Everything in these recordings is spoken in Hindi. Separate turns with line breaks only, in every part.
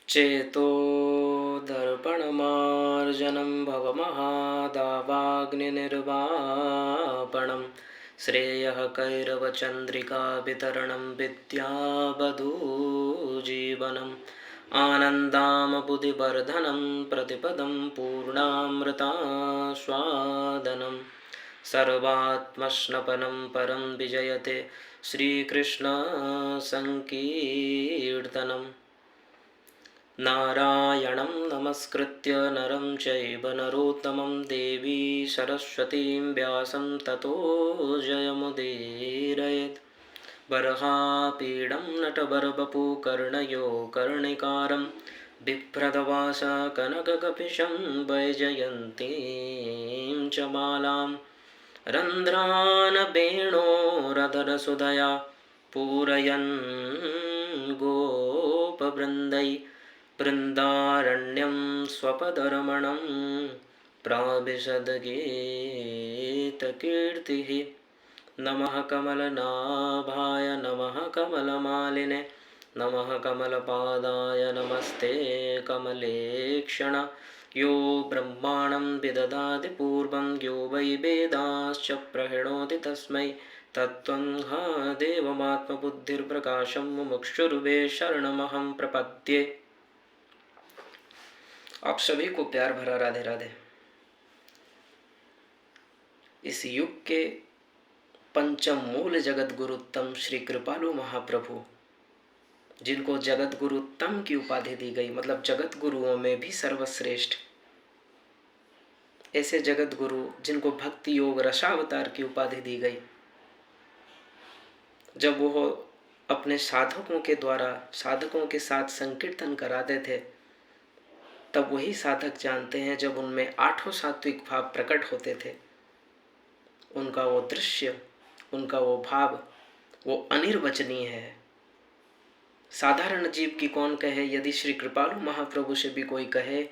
चेतो दर्पणमार्जनं भवमहादावाग्निर्वापणं श्रेयः कैरवचन्द्रिका वितरणं विद्यावधूजीवनम् आनन्दामबुधिवर्धनं प्रतिपदं पूर्णामृतास्वादनं सर्वात्मश्नपनं परं विजयते श्रीकृष्णसङ्कीर्तनम् नारायणं नमस्कृत्य नरं चैव नरोत्तमं देवी सरस्वतीं व्यासं ततो जयमुदीरयेत् बर्हापीडं नटबर्बपुकर्णयो कर्णिकारं बिभ्रतवास कनककपिशं वैजयन्तीं च मालां रन्ध्रान् वेणोरधरसुधया पूरयन् गोपवृन्दै बृन्दारण्यं स्वपदरमणं प्राविशद्गीतकीर्तिः। नमः कमलनाभाय नमः कमलमालिने नमः कमलपादाय नमस्ते कमलेक्षण यो ब्रह्माणं विदधाति पूर्वं यो वै वेदाश्च प्रणोति तस्मै तत्त्वं हा देवमात्मबुद्धिर्प्रकाशं मुमुक्षुर्वे शरणमहं प्रपद्ये। आप सभी को प्यार भरा राधे राधे। इस युग के पंचम मूल जगत गुरुत्तम श्री कृपालु महाप्रभु, जिनको जगत गुरुत्तम की उपाधि दी गई, मतलब जगत गुरुओं में भी सर्वश्रेष्ठ, ऐसे जगत गुरु जिनको भक्ति योग रसावतार की उपाधि दी गई, जब वो अपने साधकों के द्वारा साधकों के साथ संकीर्तन कराते थे, तब वही साधक जानते हैं जब उनमें आठों सात्विक भाव प्रकट होते थे, उनका वो दृश्य, उनका वो भाव, वो अनिर्वचनीय है। साधारण जीव की कौन कहे, यदि श्री कृपालु महाप्रभु से भी कोई कहे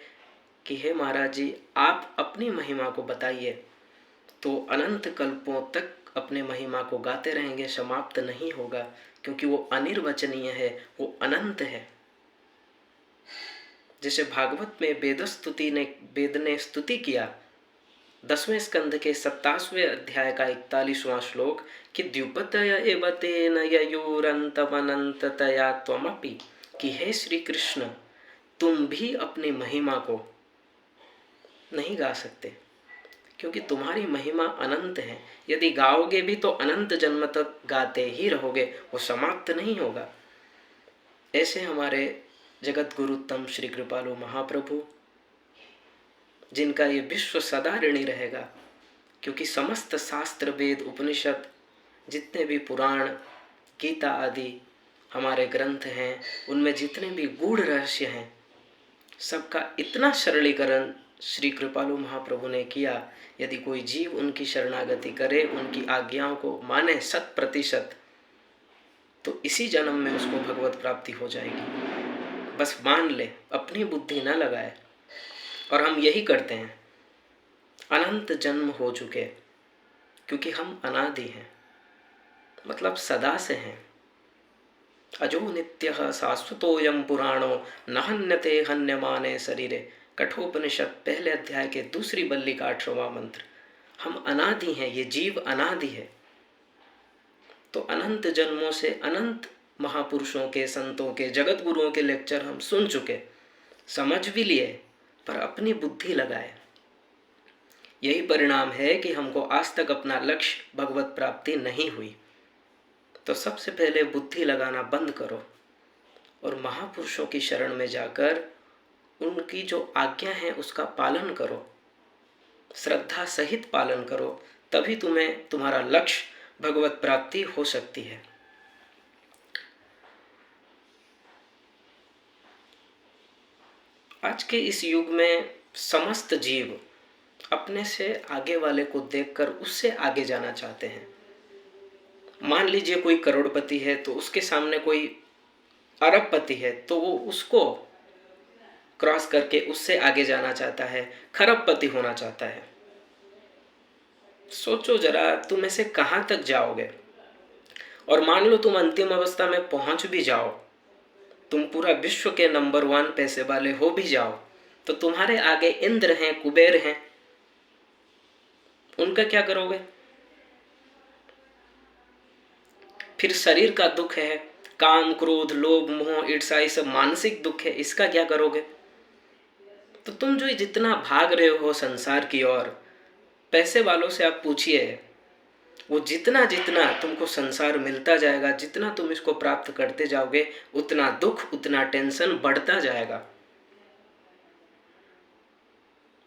कि हे महाराज जी आप अपनी महिमा को बताइए, तो अनंत कल्पों तक अपने महिमा को गाते रहेंगे, समाप्त नहीं होगा, क्योंकि वो अनिर्वचनीय है, वो अनंत है। जैसे भागवत में वेद ने स्तुति किया, 10वें स्कंध के 27वें अध्याय का 41वां श्लोक कि द्युपतय एव तेन ययोरन्तमनन्ततया त्वमपि, कि हे श्री कृष्ण तुम भी अपनी महिमा को नहीं गा सकते, क्योंकि तुम्हारी महिमा अनंत है। यदि गाओगे भी तो अनंत जन्म तक गाते ही रहोगे, वो समाप्त नहीं होगा। ऐसे हमारे जगत गुरुत्तम श्री कृपालु महाप्रभु, जिनका ये विश्व सदा ऋणी रहेगा, क्योंकि समस्त शास्त्र वेद उपनिषद जितने भी पुराण गीता आदि हमारे ग्रंथ हैं, उनमें जितने भी गूढ़ रहस्य हैं, सबका इतना सरलीकरण श्री कृपालु महाप्रभु ने किया। यदि कोई जीव उनकी शरणागति करे, उनकी आज्ञाओं को माने 100%, तो इसी जन्म में उसको भगवत प्राप्ति हो जाएगी। बस मान ले, अपनी बुद्धि न लगाए। और हम यही करते हैं, अनंत जन्म हो चुके, क्योंकि हम अनादि हैं, मतलब सदा से हैं। अजो नित्यः शाश्वतोऽयं पुराणो न हन्यते हन्यमाने शरीरे, कठोपनिषद पहले अध्याय के दूसरी बल्ली का 8वां मंत्र। हम अनादि हैं, ये जीव अनादि है। तो अनंत जन्मों से अनंत महापुरुषों के, संतों के, जगत गुरुओं के लेक्चर हम सुन चुके, समझ भी लिए, पर अपनी बुद्धि लगाए। यही परिणाम है कि हमको आज तक अपना लक्ष्य भगवत प्राप्ति नहीं हुई। तो सबसे पहले बुद्धि लगाना बंद करो और महापुरुषों की शरण में जाकर उनकी जो आज्ञा है उसका पालन करो, श्रद्धा सहित पालन करो, तभी तुम्हारा लक्ष्य भगवत प्राप्ति हो सकती है। आज के इस युग में समस्त जीव अपने से आगे वाले को देखकर उससे आगे जाना चाहते हैं। मान लीजिए कोई करोड़पति है तो उसके सामने कोई अरबपति है, तो वो उसको क्रॉस करके उससे आगे जाना चाहता है, खरबपति होना चाहता है। सोचो जरा, तुम ऐसे कहाँ तक जाओगे? और मान लो तुम अंतिम अवस्था में पहुंच भी जाओ, तुम पूरा विश्व के नंबर 1 पैसे वाले हो भी जाओ तो तुम्हारे आगे इंद्र हैं, कुबेर हैं, उनका क्या करोगे? फिर शरीर का दुख है, काम, क्रोध, लोभ, मोह, ईर्ष्या, ये सब मानसिक दुख है, इसका क्या करोगे? तो तुम जो जितना भाग रहे हो संसार की ओर, पैसे वालों से आप पूछिए, वो जितना जितना तुमको संसार मिलता जाएगा, जितना तुम इसको प्राप्त करते जाओगे, उतना दुख, उतना टेंशन बढ़ता जाएगा।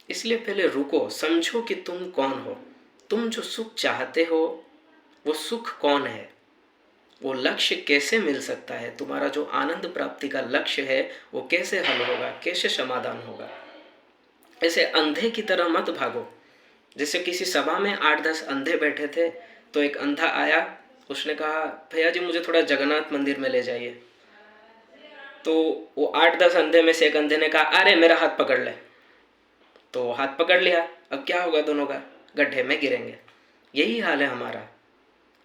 इसलिए पहले रुको, समझो कि तुम कौन हो। तुम जो सुख चाहते हो वो सुख कौन है, वो लक्ष्य कैसे मिल सकता है, तुम्हारा जो आनंद प्राप्ति का लक्ष्य है वो कैसे हल होगा, कैसे समाधान होगा। ऐसे अंधे की तरह मत भागो। जैसे किसी सभा में 8-10 अंधे बैठे थे, तो एक अंधा आया, उसने कहा भैया जी मुझे थोड़ा जगन्नाथ मंदिर में ले जाइए। तो वो 8-10 अंधे में से एक अंधे ने कहा अरे मेरा हाथ पकड़ ले। तो हाथ पकड़ लिया, अब क्या होगा, दोनों का गड्ढे में गिरेंगे। यही हाल है हमारा।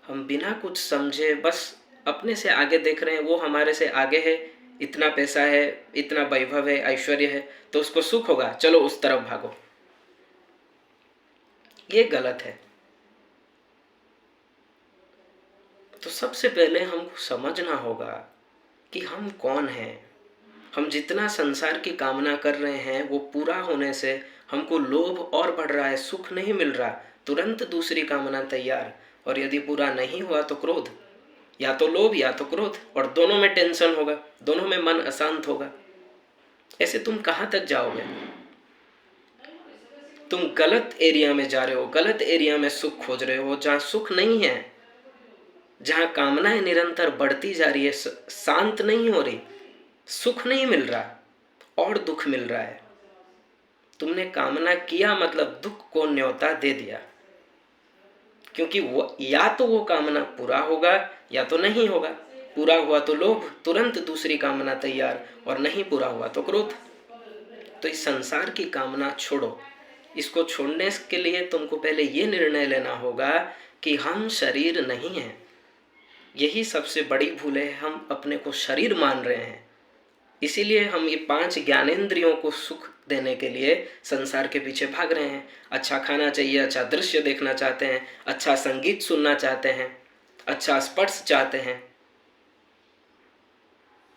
हम बिना कुछ समझे बस अपने से आगे देख रहे हैं, वो हमारे से आगे है, इतना पैसा है, इतना वैभव है, ऐश्वर्य है, तो उसको सुख होगा, चलो उस तरफ भागो। ये गलत है। तो सबसे पहले हमको समझना होगा कि हम कौन हैं। हम जितना संसार की कामना कर रहे हैं वो पूरा होने से हमको लोभ और बढ़ रहा है, सुख नहीं मिल रहा, तुरंत दूसरी कामना तैयार, और यदि पूरा नहीं हुआ तो क्रोध, या तो लोभ या तो क्रोध, और दोनों में टेंशन होगा, दोनों में मन अशांत होगा। ऐसे तुम कहाँ तक जाओगे? तुम गलत एरिया में जा रहे हो, गलत एरिया में सुख खोज रहे हो, जहाँ सुख नहीं है, जहाँ कामनाएं निरंतर बढ़ती जा रही है, शांत नहीं हो रही, सुख नहीं मिल रहा और दुख मिल रहा है। तुमने कामना किया मतलब दुख को न्योता दे दिया, क्योंकि वो या तो वो कामना पूरा होगा या तो नहीं होगा। पूरा हुआ तो लोभ, तुरंत दूसरी कामना तैयार, और नहीं पूरा हुआ तो क्रोध। तो इस संसार की कामना छोड़ो। इसको छोड़ने के लिए तुमको पहले ये निर्णय लेना होगा कि हम शरीर नहीं हैं। यही सबसे बड़ी भूल है, हम अपने को शरीर मान रहे हैं। इसीलिए हम ये 5 ज्ञानेंद्रियों को सुख देने के लिए संसार के पीछे भाग रहे हैं। अच्छा खाना चाहिए, अच्छा दृश्य देखना चाहते हैं, अच्छा संगीत सुनना चाहते हैं, अच्छा स्पर्श चाहते हैं।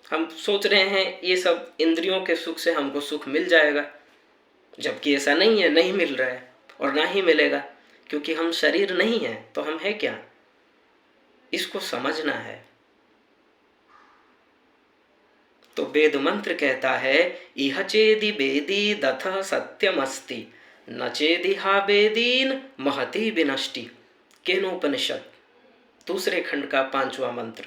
हम सोच रहे हैं ये सब इंद्रियों के सुख से हमको सुख मिल जाएगा, जबकि ऐसा नहीं है, नहीं मिल रहा है और ना ही मिलेगा, क्योंकि हम शरीर नहीं है तो हम है क्या, इसको समझना है। तो वेद मंत्र कहता है इह चेदि वेदी दथ सत्यमस्ति न चेदिहा वेदीन महति विनष्टि। केनोपनिषद 2 खंड का 5वां मंत्र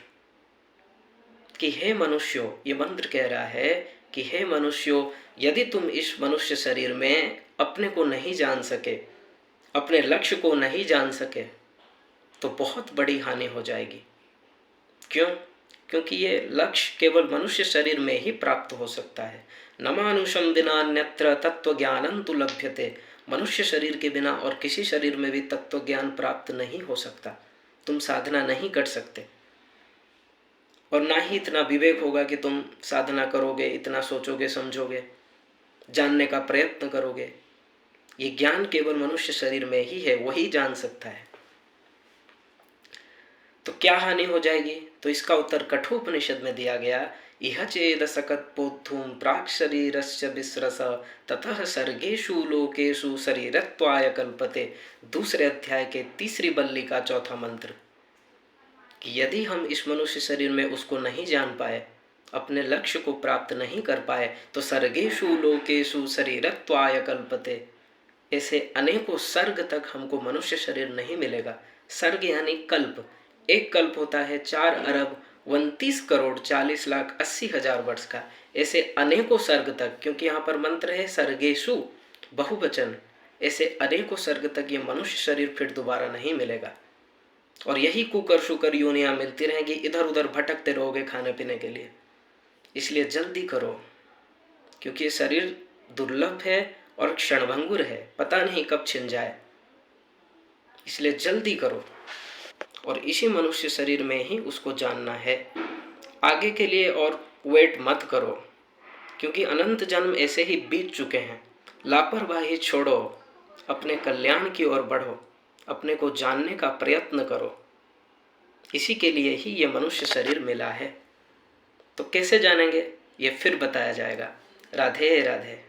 कि हे मनुष्यों, ये मंत्र कह रहा है कि हे मनुष्यों, यदि तुम इस मनुष्य शरीर में अपने को नहीं जान सके, अपने लक्ष्य को नहीं जान सके, तो बहुत बड़ी हानि हो जाएगी। क्यों? क्योंकि ये लक्ष्य केवल मनुष्य शरीर में ही प्राप्त हो सकता है। न मानुषम विना अन्यत्र तत्व ज्ञानं तु लभ्यते। मनुष्य शरीर के बिना और किसी शरीर में भी तत्व ज्ञान प्राप्त नहीं हो सकता। तुम साधना नहीं कर सकते, और ना ही इतना विवेक होगा कि तुम साधना करोगे, इतना सोचोगे, समझोगे, जानने का प्रयत्न करोगे। ये ज्ञान केवल मनुष्य शरीर में ही है, वही जान सकता है। तो क्या हानि हो जाएगी? तो इसका उत्तर कठोपनिषद में दिया गया, इह चेद सकत पोद्धुम प्राक् शरीरस्य विस्रस ततः सर्गेषु लोकेषु शरीरत्वाय कल्पते। 2 अध्याय के 3री बल्ली का 4था मंत्र कि यदि हम इस मनुष्य शरीर में उसको नहीं जान पाए, अपने लक्ष्य को प्राप्त नहीं कर पाए, तो सर्गेषु लोकेषु शरीरत्वाय कल्पते। ऐसे अनेकों सर्ग तक हमको मनुष्य शरीर नहीं मिलेगा। सर्ग यानी कल्प। एक कल्प होता है 4 अरब 29 करोड़ 40 लाख 80 हजार वर्ष का। ऐसे अनेकों सर्ग तक, क्योंकि यहाँ पर मंत्र है सर्गेषु, बहुवचन, ऐसे अनेकों सर्ग तक ये मनुष्य शरीर फिर दोबारा नहीं मिलेगा। और यही कुकर शुकर योनियां मिलती रहेंगी, इधर उधर भटकते रहोगे खाने पीने के लिए। इसलिए जल्दी करो, क्योंकि ये शरीर दुर्लभ है और क्षणभंगुर है, पता नहीं कब छिन जाए। इसलिए जल्दी करो, और इसी मनुष्य शरीर में ही उसको जानना है। आगे के लिए और वेट मत करो, क्योंकि अनंत जन्म ऐसे ही बीत चुके हैं। लापरवाही छोड़ो, अपने कल्याण की ओर बढ़ो, अपने को जानने का प्रयत्न करो। इसी के लिए ही ये मनुष्य शरीर मिला है। तो कैसे जानेंगे, ये फिर बताया जाएगा। राधे राधे।